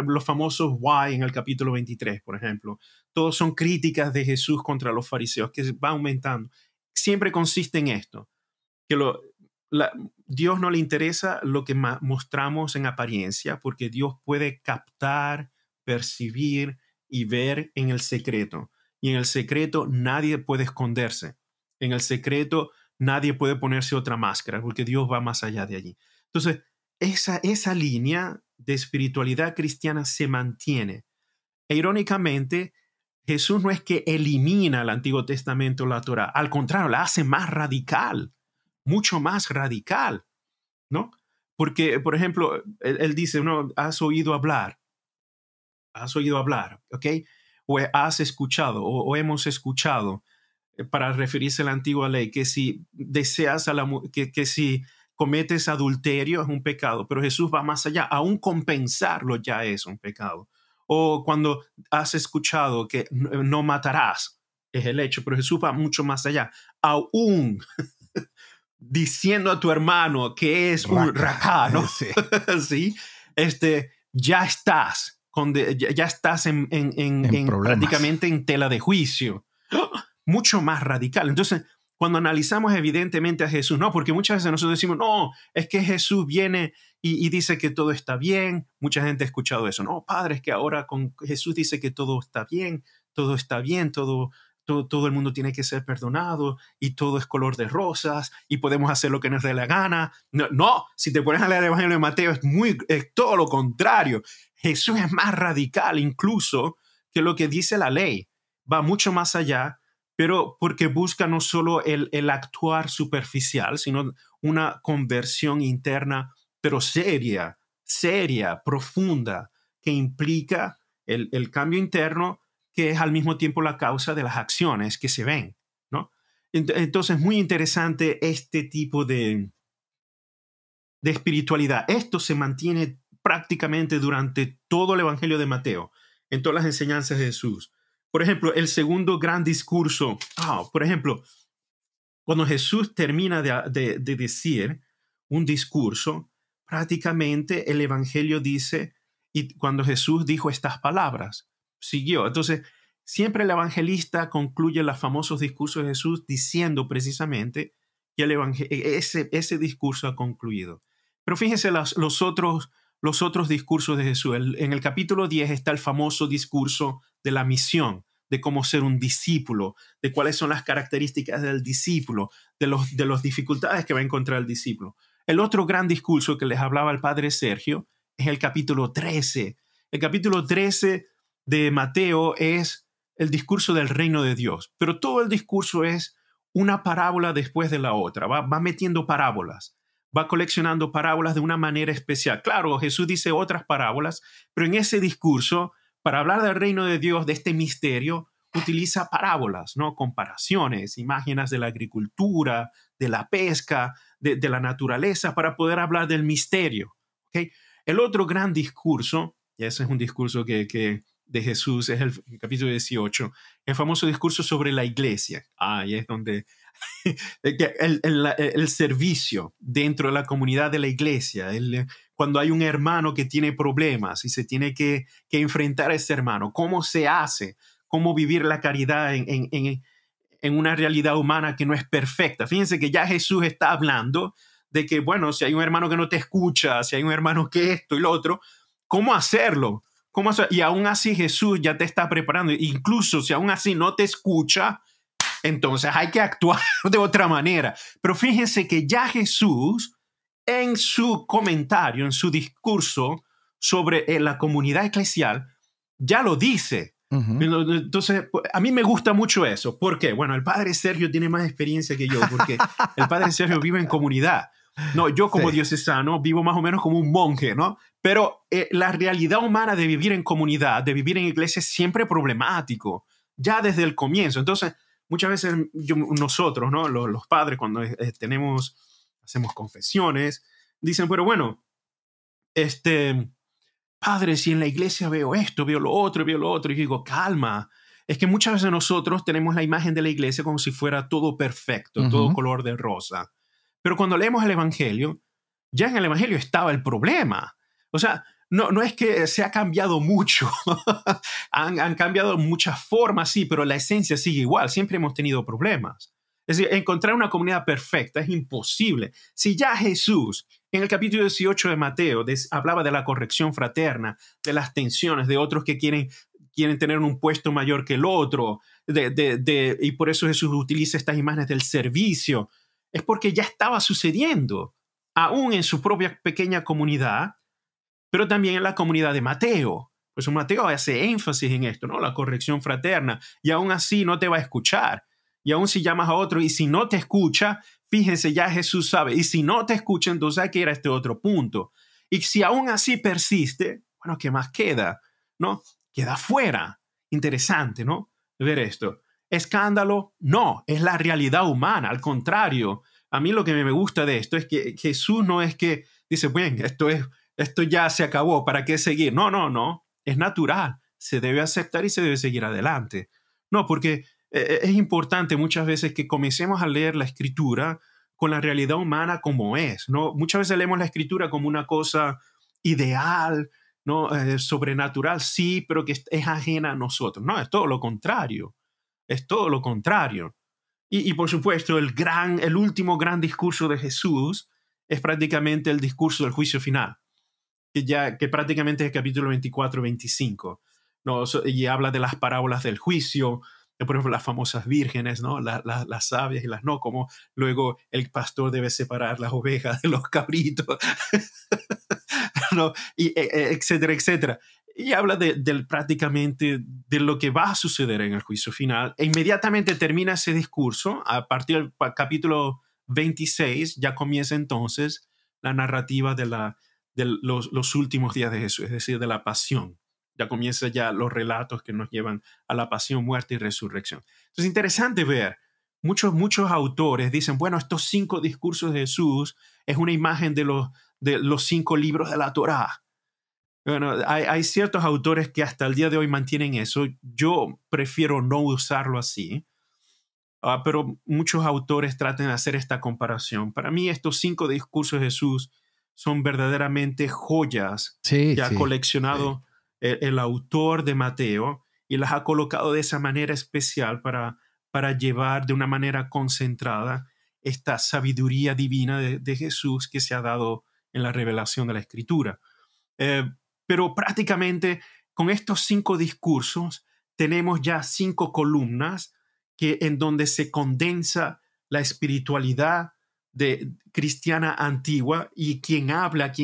los famosos why en el capítulo 23, por ejemplo. Todos son críticas de Jesús contra los fariseos que va aumentando. Siempre consiste en esto, que Dios no le interesa lo que mostramos en apariencia, porque Dios puede captar, percibir y ver en el secreto. y en el secreto nadie puede esconderse. En el secreto nadie puede ponerse otra máscara porque Dios va más allá de allí. Entonces, esa línea de espiritualidad cristiana se mantiene. E irónicamente, Jesús no es que elimina el Antiguo Testamento, la Torá, al contrario, la hace más radical, mucho más radical, ¿no? Porque, por ejemplo, él dice, no, has oído hablar, ¿ok? O has escuchado, o hemos escuchado, para referirse a la antigua ley, que si deseas que si cometes adulterio es un pecado, pero Jesús va más allá, aún compensarlo ya es un pecado. O cuando has escuchado que no matarás, es el hecho, pero Jesús va mucho más allá, aún diciendo a tu hermano que es un racá, ¿no? Sí. ¿Sí? Ya estás en prácticamente en tela de juicio. Mucho más radical. Entonces, cuando analizamos evidentemente a Jesús, no, porque muchas veces nosotros decimos, no, es que Jesús viene y dice que todo está bien. Mucha gente ha escuchado eso. No, padre, es que ahora con Jesús dice que todo está bien, todo el mundo tiene que ser perdonado y todo es color de rosas y podemos hacer lo que nos dé la gana. No, si te pones a leer el Evangelio de Mateo es todo lo contrario. Jesús es más radical incluso que lo que dice la ley. Va mucho más allá, pero porque busca no solo el actuar superficial, sino una conversión interna, pero seria, profunda, que implica el cambio interno, que es al mismo tiempo la causa de las acciones que se ven, ¿no? Entonces, muy interesante este tipo de espiritualidad. Esto se mantiene prácticamente durante todo el Evangelio de Mateo, en todas las enseñanzas de Jesús. Por ejemplo, el segundo gran discurso, por ejemplo, cuando Jesús termina de decir un discurso, prácticamente el Evangelio dice, y cuando Jesús dijo estas palabras, siguió. Entonces, siempre el evangelista concluye los famosos discursos de Jesús diciendo precisamente que ese discurso ha concluido. Pero fíjense los otros discursos de Jesús. En el capítulo 10 está el famoso discurso de la misión, de cómo ser un discípulo, de cuáles son las características del discípulo, de las dificultades que va a encontrar el discípulo. El otro gran discurso que les hablaba el padre Sergio es el capítulo 13. El capítulo 13 de Mateo es el discurso del reino de Dios, pero todo el discurso es una parábola después de la otra. Va metiendo parábolas, va coleccionando parábolas de una manera especial. Claro, Jesús dice otras parábolas, pero en ese discurso, para hablar del reino de Dios, de este misterio, utiliza parábolas, ¿no? Comparaciones, imágenes de la agricultura, de la pesca, de la naturaleza, para poder hablar del misterio. ¿Okay? El otro gran discurso, y ese es un discurso que de Jesús, es el capítulo 18, el famoso discurso sobre la iglesia. Y es donde el servicio dentro de la comunidad de la iglesia, cuando hay un hermano que tiene problemas y se tiene que enfrentar a ese hermano, ¿cómo se hace? ¿Cómo vivir la caridad en una realidad humana que no es perfecta? Fíjense que ya Jesús está hablando de que, bueno, si hay un hermano que no te escucha, si hay un hermano que esto y lo otro, ¿cómo hacerlo? Y aún así Jesús ya te está preparando. Incluso si aún así no te escucha, entonces hay que actuar de otra manera. Pero fíjense que ya Jesús, en su comentario, en su discurso sobre la comunidad eclesial, ya lo dice. Uh-huh. Entonces, a mí me gusta mucho eso. ¿Por qué? Bueno, el padre Sergio tiene más experiencia que yo, porque el padre Sergio vive en comunidad. No, yo como diocesano vivo más o menos como un monje, ¿no? Pero la realidad humana de vivir en comunidad, de vivir en iglesia, es siempre problemático, ya desde el comienzo. Entonces, muchas veces nosotros, ¿no? Los padres, cuando hacemos confesiones, dicen, pero bueno, padre, si en la iglesia veo esto, veo lo otro, y digo, calma. Es que muchas veces nosotros tenemos la imagen de la iglesia como si fuera todo perfecto, uh-huh, todo color de rosa. Pero cuando leemos el Evangelio, ya en el Evangelio estaba el problema. O sea, no es que se ha cambiado mucho. han cambiado muchas formas, sí, pero la esencia sigue igual. Siempre hemos tenido problemas. Es decir, encontrar una comunidad perfecta es imposible. Si ya Jesús, en el capítulo 18 de Mateo, hablaba de la corrección fraterna, de las tensiones, de otros que quieren quieren tener un puesto mayor que el otro, y por eso Jesús utiliza estas imágenes del servicio. Es porque ya estaba sucediendo, aún en su propia pequeña comunidad, pero también en la comunidad de Mateo. Pues Mateo hace énfasis en esto, ¿no? La corrección fraterna, y aún así no te va a escuchar. Y aún si llamas a otro y si no te escucha, fíjense, ya Jesús sabe. Y si no te escucha, entonces hay que ir a este otro punto. Y si aún así persiste, bueno, ¿qué más queda? ¿No? Queda fuera. Interesante, ¿no? Ver esto. ¿Escándalo? No, es la realidad humana. Al contrario, a mí lo que me gusta de esto es que Jesús no es que dice, bueno, esto ya se acabó, ¿para qué seguir? No, no, no. Es natural. Se debe aceptar y se debe seguir adelante. No, porque es importante muchas veces que comencemos a leer la Escritura con la realidad humana como es, ¿no? Muchas veces leemos la Escritura como una cosa ideal, ¿no? Sobrenatural, sí, pero que es ajena a nosotros. No, es todo lo contrario. Es todo lo contrario. Y por supuesto, el último gran discurso de Jesús es prácticamente el discurso del juicio final, que prácticamente es el capítulo 24-25, ¿no? Y habla de las parábolas del juicio, por ejemplo, las famosas vírgenes, ¿no? Las sabias y las no, como luego el pastor debe separar las ovejas de los cabritos, ¿no? Y, etcétera, etcétera. Y habla prácticamente de lo que va a suceder en el juicio final. E inmediatamente termina ese discurso. A partir del capítulo 26 ya comienza entonces la narrativa de los últimos días de Jesús, es decir, de la pasión. Ya comienzan ya los relatos que nos llevan a la pasión, muerte y resurrección. Entonces es interesante ver, muchos autores dicen, bueno, estos 5 discursos de Jesús es una imagen de los 5 libros de la Torá. Bueno, hay ciertos autores que hasta el día de hoy mantienen eso. Yo prefiero no usarlo así, pero muchos autores tratan de hacer esta comparación. Para mí estos 5 discursos de Jesús son verdaderamente joyas que ha coleccionado el autor de Mateo y las ha colocado de esa manera especial para llevar de una manera concentrada esta sabiduría divina de Jesús que se ha dado en la revelación de la Escritura. Pero prácticamente con estos 5 discursos tenemos ya 5 columnas en donde se condensa la espiritualidad cristiana antigua y quien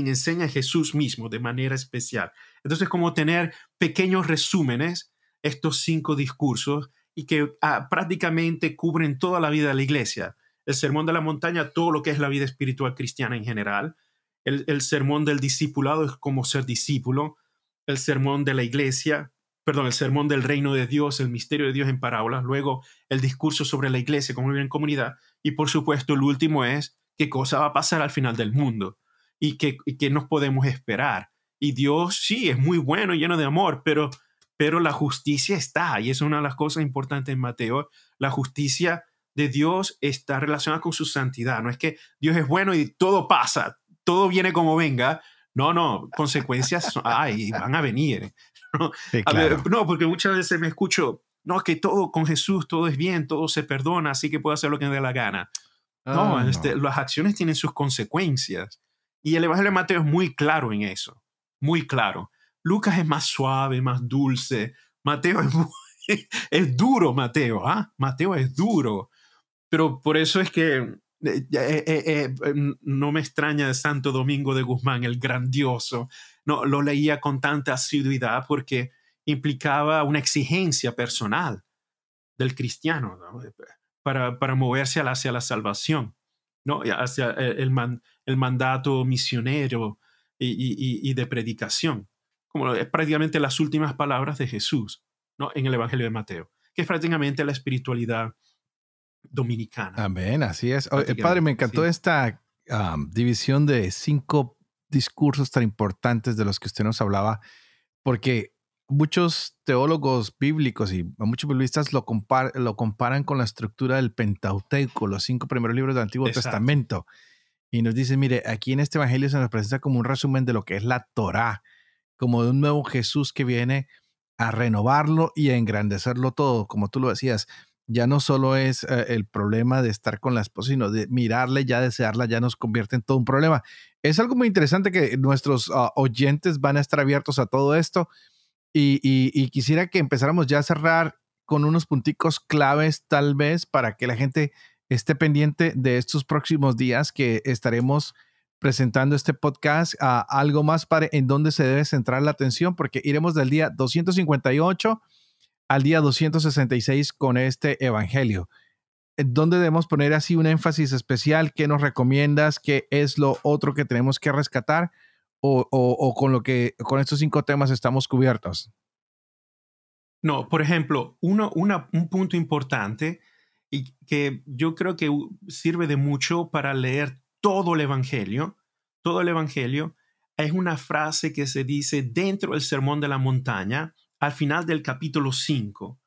enseña a Jesús mismo de manera especial. Entonces, como tener pequeños resúmenes, estos 5 discursos, y que prácticamente cubren toda la vida de la iglesia. El Sermón de la Montaña, todo lo que es la vida espiritual cristiana en general. El sermón del discipulado es cómo ser discípulo. El sermón de la iglesia, el sermón del reino de Dios, el misterio de Dios en parábolas. Luego, el discurso sobre la iglesia, cómo vivir en comunidad. Y por supuesto, el último es qué cosa va a pasar al final del mundo y qué nos podemos esperar. Y Dios sí es muy bueno y lleno de amor, pero la justicia está, y es una de las cosas importantes en Mateo. La justicia de Dios está relacionada con su santidad. No es que Dios es bueno y todo pasa, todo viene como venga. No, consecuencias van a venir. ¿No? Sí, claro. No, porque muchas veces me escucho, no, que todo con Jesús, todo es bien, todo se perdona, así que puedo hacer lo que me dé la gana. No. Las acciones tienen sus consecuencias. Y el Evangelio de Mateo es muy claro en eso, muy claro. Lucas es más suave, más dulce. Mateo es duro, Mateo. Mateo es duro. Pero por eso es que no me extraña de Santo Domingo de Guzmán, el grandioso. No, lo leía con tanta asiduidad porque implicaba una exigencia personal del cristiano, ¿no? para moverse hacia la salvación, ¿no? Hacia el mandato misionero y de predicación, como es prácticamente las últimas palabras de Jesús, ¿no? En el Evangelio de Mateo, que es prácticamente la espiritualidad dominicana. Amén, así es. Padre, me encantó esta división de 5 discursos tan importantes de los que usted nos hablaba, porque muchos teólogos bíblicos y muchos biblistas lo comparan con la estructura del Pentateuco, los 5 primeros libros del Antiguo Testamento. Y nos dicen, mire, aquí en este evangelio se nos presenta como un resumen de lo que es la Torá, como de un nuevo Jesús que viene a renovarlo y a engrandecerlo todo, como tú lo decías. Ya no solo es el problema de estar con la esposa, sino de mirarle, ya desearla, ya nos convierte en todo un problema. Es algo muy interesante que nuestros oyentes van a estar abiertos a todo esto. y quisiera que empezáramos ya a cerrar con unos punticos claves, tal vez, para que la gente esté pendiente de estos próximos días que estaremos presentando este podcast a algo más para en donde se debe centrar la atención, porque iremos del día 258 al día 266 con este evangelio. ¿Dónde debemos poner así un énfasis especial? ¿Qué nos recomiendas? ¿Qué es lo otro que tenemos que rescatar? ¿O con lo que con estos 5 temas estamos cubiertos? No, por ejemplo, un punto importante y que yo creo que sirve de mucho para leer todo el Evangelio, es una frase que se dice dentro del Sermón de la Montaña, al final del capítulo 5.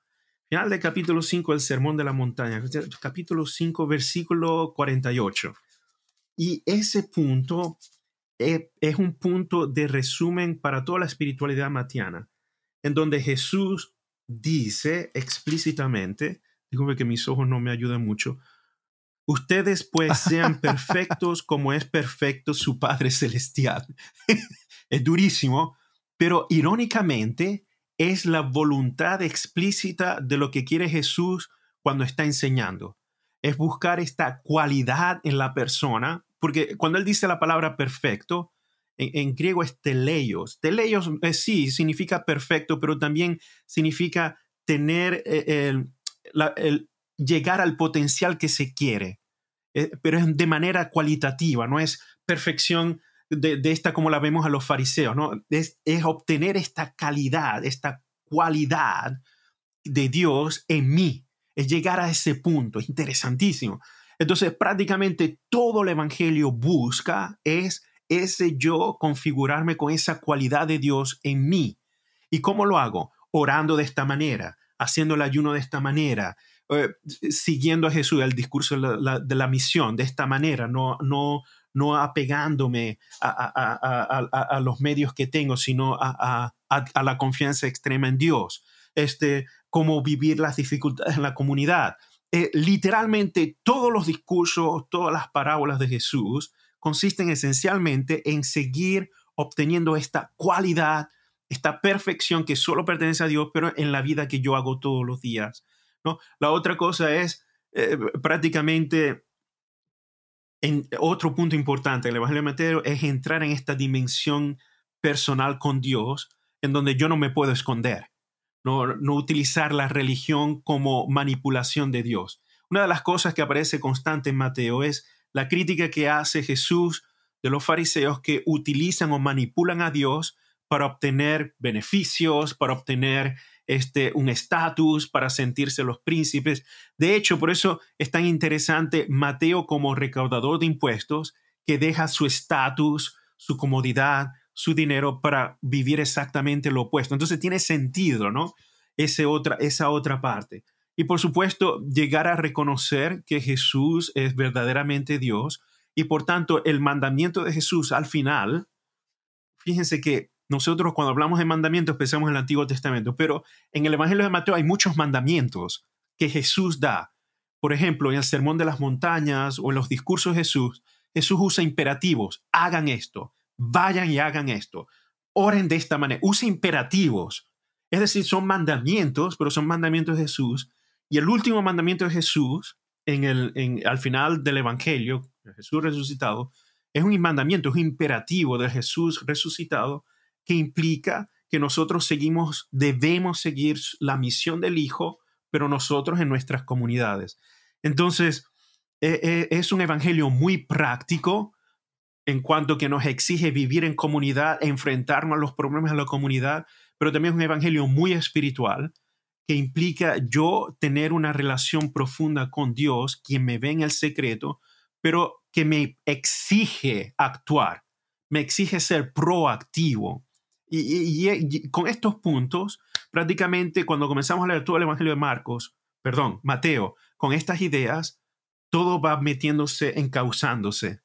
Final del capítulo 5 del Sermón de la Montaña, capítulo 5, versículo 48. Y ese punto es un punto de resumen para toda la espiritualidad matiana, en donde Jesús dice explícitamente, digo que mis ojos no me ayudan mucho, ustedes pues sean perfectos como es perfecto su Padre Celestial. Es durísimo, pero irónicamente es la voluntad explícita de lo que quiere Jesús cuando está enseñando. Es buscar esta cualidad en la persona, porque cuando él dice la palabra perfecto, en griego es teleios. Teleios sí significa perfecto, pero también significa tener llegar al potencial que se quiere, pero es de manera cualitativa, no es perfección de esta como la vemos a los fariseos, ¿no? Es obtener esta calidad, esta cualidad de Dios en mí, es llegar a ese punto, es interesantísimo. Entonces prácticamente todo el evangelio busca es ese yo configurarme con esa cualidad de Dios en mí. ¿Y cómo lo hago? Orando de esta manera, haciendo el ayuno de esta manera, siguiendo a Jesús, el discurso de la misión de esta manera, no apegándome a los medios que tengo, sino a la confianza extrema en Dios. Cómo vivir las dificultades en la comunidad. Literalmente todos los discursos, todas las parábolas de Jesús consisten esencialmente en seguir obteniendo esta cualidad, esta perfección que solo pertenece a Dios, pero en la vida que yo hago todos los días, ¿no? La otra cosa es prácticamente, en otro punto importante del Evangelio de Mateo, es entrar en esta dimensión personal con Dios, en donde yo no me puedo esconder. No utilizar la religión como manipulación de Dios. Una de las cosas que aparece constante en Mateo es la crítica que hace Jesús de los fariseos que utilizan o manipulan a Dios para obtener beneficios, para obtener un estatus, para sentirse los príncipes. De hecho, por eso es tan interesante Mateo como recaudador de impuestos, que deja su estatus, su comodidad, su dinero para vivir exactamente lo opuesto. Entonces tiene sentido, ¿no? Esa otra parte. Y por supuesto, llegar a reconocer que Jesús es verdaderamente Dios y por tanto el mandamiento de Jesús al final, fíjense que nosotros cuando hablamos de mandamientos pensamos en el Antiguo Testamento, pero en el Evangelio de Mateo hay muchos mandamientos que Jesús da. Por ejemplo, en el Sermón de las Montañas o en los discursos de Jesús, Jesús usa imperativos. Hagan esto, vayan y hagan esto, oren de esta manera, usa imperativos. Es decir, son mandamientos, pero son mandamientos de Jesús. Y el último mandamiento de Jesús, al final del Evangelio, de Jesús resucitado, es un mandamiento, es un imperativo de Jesús resucitado que implica que nosotros debemos seguir la misión del Hijo, pero nosotros en nuestras comunidades. Entonces, es un evangelio muy práctico en cuanto que nos exige vivir en comunidad, enfrentarnos a los problemas de la comunidad, pero también es un evangelio muy espiritual que implica yo tener una relación profunda con Dios, quien me ve en el secreto, pero que me exige actuar, me exige ser proactivo. Y con estos puntos, prácticamente cuando comenzamos a leer todo el Evangelio de Mateo, con estas ideas, todo va metiéndose, encauzándose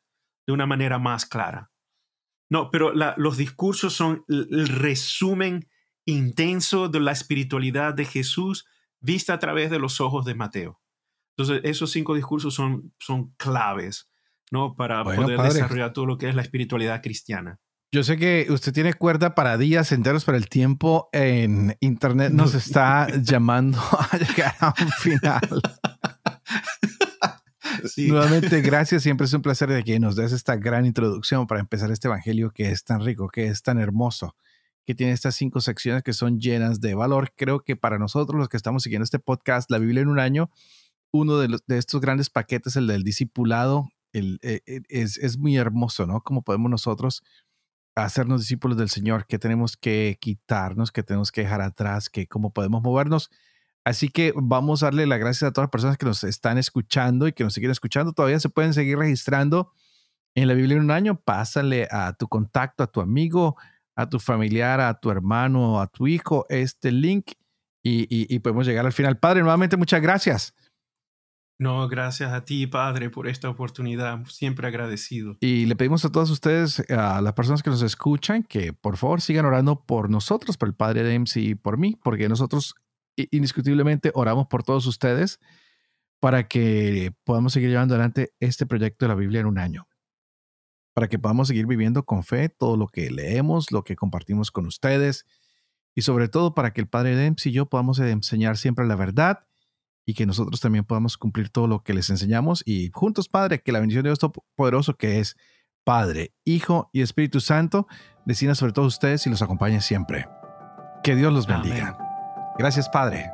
de una manera más clara. No, pero los discursos son el resumen intenso de la espiritualidad de Jesús vista a través de los ojos de Mateo. Entonces, esos 5 discursos son claves, ¿no? Para poder desarrollar todo lo que es la espiritualidad cristiana. Yo sé que usted tiene cuerda para días enteros, pero el tiempo en internet nos está llamando a llegar a un final. Sí. Nuevamente, gracias. Siempre es un placer de que nos des esta gran introducción para empezar este evangelio que es tan rico, que es tan hermoso, que tiene estas 5 secciones que son llenas de valor. Creo que para nosotros, los que estamos siguiendo este podcast, La Biblia en un año, uno de estos grandes paquetes, el del discipulado, es muy hermoso, ¿no? Cómo podemos nosotros hacernos discípulos del Señor, que tenemos que quitarnos, que tenemos que dejar atrás, que cómo podemos movernos. Así que vamos a darle las gracias a todas las personas que nos están escuchando y que nos siguen escuchando. Todavía se pueden seguir registrando en La Biblia en un año. Pásale a tu contacto, a tu amigo, a tu familiar, a tu hermano, a tu hijo, este link y podemos llegar al final. Padre, nuevamente muchas gracias. No, gracias a ti, Padre, por esta oportunidad. Siempre agradecido. Y le pedimos a todos ustedes, a las personas que nos escuchan, que por favor sigan orando por nosotros, por el Padre Dempsey y por mí, porque nosotros indiscutiblemente oramos por todos ustedes para que podamos seguir llevando adelante este proyecto de la Biblia en un año, para que podamos seguir viviendo con fe todo lo que leemos, lo que compartimos con ustedes y sobre todo para que el Padre Dempsey y yo podamos enseñar siempre la verdad y que nosotros también podamos cumplir todo lo que les enseñamos y juntos, Padre, que la bendición de Dios Todopoderoso, que es Padre, Hijo y Espíritu Santo, descienda sobre todos ustedes y los acompañe siempre. Que Dios los bendiga. Amén. Gracias, Padre.